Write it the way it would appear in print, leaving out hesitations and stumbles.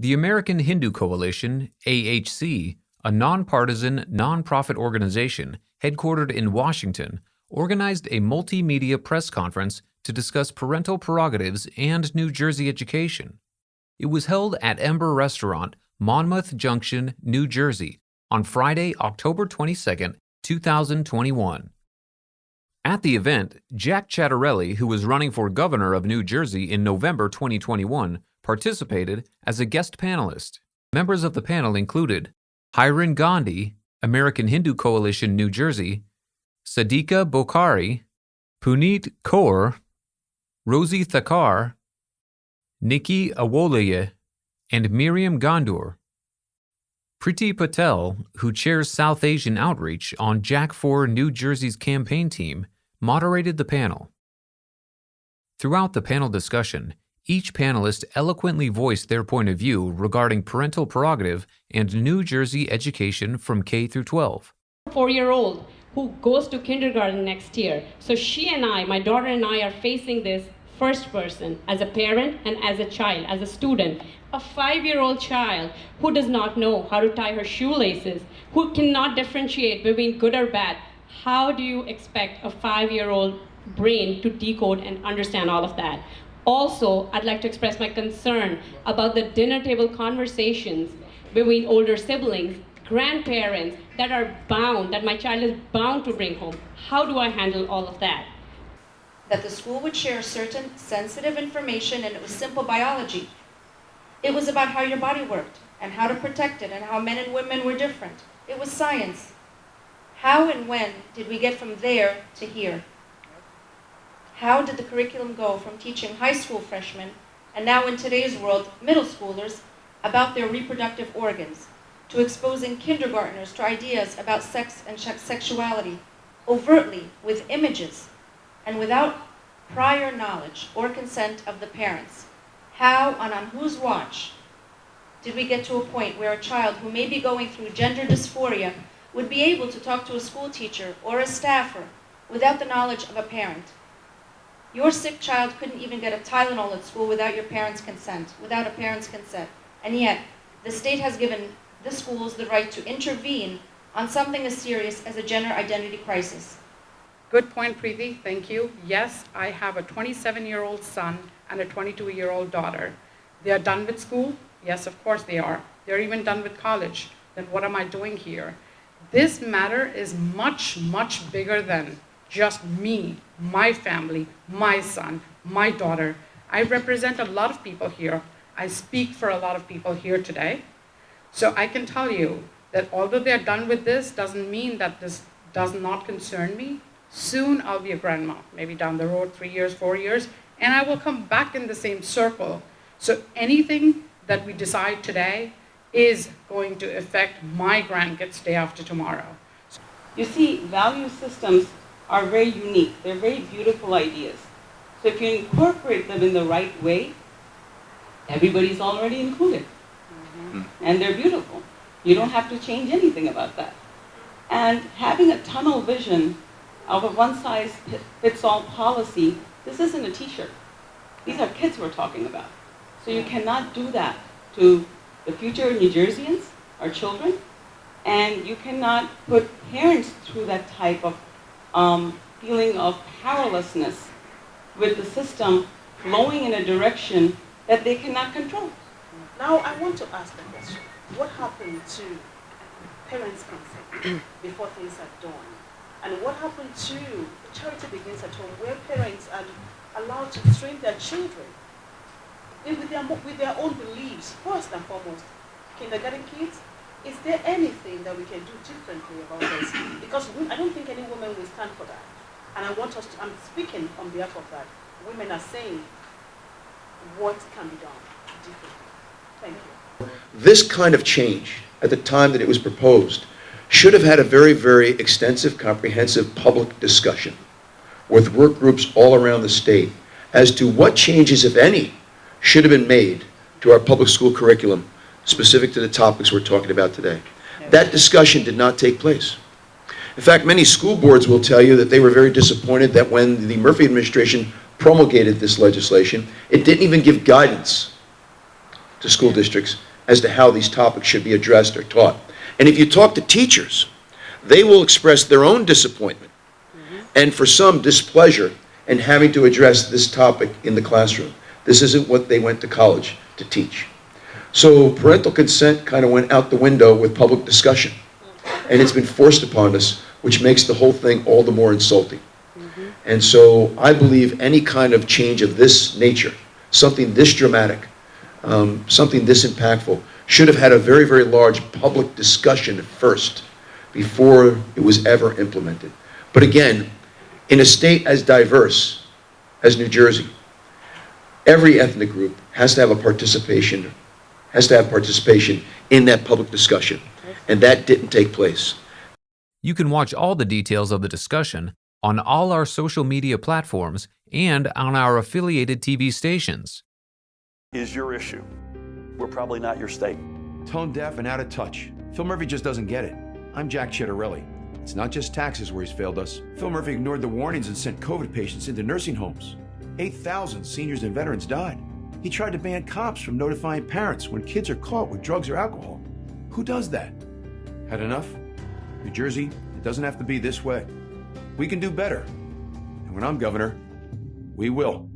The American Hindu Coalition, AHC, a nonpartisan, nonprofit organization headquartered in Washington, organized a multimedia press conference to discuss parental prerogatives and New Jersey education. It was held at Ember Restaurant, Monmouth Junction, New Jersey, on Friday, October 22, 2021. At the event, Jack Ciattarelli, who was running for governor of New Jersey in November 2021, participated as a guest panelist. Members of the panel included Hiren Gandhi, American Hindu Coalition, New Jersey, Sadiqa Bokhari, Puneet Kaur, Rosy Thakkar, Niki Awoleye, and Mariam Gandour. Priti Patel, who chairs South Asian Outreach on Jack for New Jersey's campaign team, moderated the panel. Throughout the panel discussion, each panelist eloquently voiced their point of view regarding parental prerogative and New Jersey education from K through 12. 4-year-old who goes to kindergarten next year. So she and I, my daughter and I, are facing this first person as a parent and as a child, as a student. A 5-year-old child who does not know how to tie her shoelaces, who cannot differentiate between good or bad. How do you expect a 5-year-old brain to decode and understand all of that? Also, I'd like to express my concern about the dinner table conversations between older siblings, grandparents that are bound, that my child is bound to bring home. How do I handle all of that? That the school would share certain sensitive information, and it was simple biology. It was about how your body worked and how to protect it and how men and women were different. It was science. How and when did we get from there to here? How did the curriculum go from teaching high school freshmen, and now in today's world, middle schoolers, about their reproductive organs, to exposing kindergartners to ideas about sex and sexuality, overtly with images and without prior knowledge or consent of the parents? How and on whose watch did we get to a point where a child who may be going through gender dysphoria would be able to talk to a school teacher or a staffer without the knowledge of a parent? Your sick child couldn't even get a Tylenol at school without your parents' consent, without a parent's consent. And yet, the state has given the schools the right to intervene on something as serious as a gender identity crisis. Good point, Priti. Thank you. Yes, I have a 27-year-old son and a 22-year-old daughter. They are done with school? Yes, of course they are. They're even done with college. Then what am I doing here? This matter is much, much bigger than just me, my family, my son, my daughter. I represent a lot of people here. I speak for a lot of people here today. So I can tell you that although they're done with this, doesn't mean that this does not concern me. Soon I'll be a grandma, maybe down the road, 3 years, 4 years, and I will come back in the same circle. So anything that we decide today is going to affect my grandkids day after tomorrow. You see, value systems are very unique. They're very beautiful ideas. So if you incorporate them in the right way, everybody's already included. Mm-hmm. And they're beautiful. You don't have to change anything about that. And having a tunnel vision of a one-size-fits-all policy, this isn't a t-shirt. These are kids we're talking about. So you cannot do that to the future New Jerseyans, our children, and you cannot put parents through that type of feeling of powerlessness with the system flowing in a direction that they cannot control. Now I want to ask the question, what happened to parents' consent before things are done? And what happened to charity begins at home, where parents are allowed to train their children with their own beliefs, first and foremost? Kindergarten kids, is there anything that we can do differently about this? Because I don't think any woman will stand for that. And I want us to, I'm speaking on behalf of that. Women are saying what can be done differently. Thank you. This kind of change, at the time that it was proposed, should have had a very, very extensive, comprehensive public discussion with work groups all around the state as to what changes, if any, should have been made to our public school curriculum specific to the topics we're talking about today. That discussion did not take place. In fact, many school boards will tell you that they were very disappointed that when the Murphy administration promulgated this legislation, it didn't even give guidance to school districts as to how these topics should be addressed or taught. And if you talk to teachers, they will express their own disappointment and for some displeasure in having to address this topic in the classroom. This isn't what they went to college to teach. So parental consent kind of went out the window with public discussion. And it's been forced upon us, which makes the whole thing all the more insulting. And so I believe any kind of change of this nature, something this dramatic, something this impactful, should have had a very, very large public discussion first before it was ever implemented. But again, in a state as diverse as New Jersey, every ethnic group has to have participation in that public discussion. And that didn't take place. You can watch all the details of the discussion on all our social media platforms and on our affiliated TV stations. Is your issue. We're probably not your state. Tone deaf and out of touch. Phil Murphy just doesn't get it. I'm Jack Ciattarelli. It's not just taxes where he's failed us. Phil Murphy ignored the warnings and sent COVID patients into nursing homes. 8,000 seniors and veterans died. He tried to ban cops from notifying parents when kids are caught with drugs or alcohol. Who does that? Had enough? New Jersey, it doesn't have to be this way. We can do better. And when I'm governor, we will.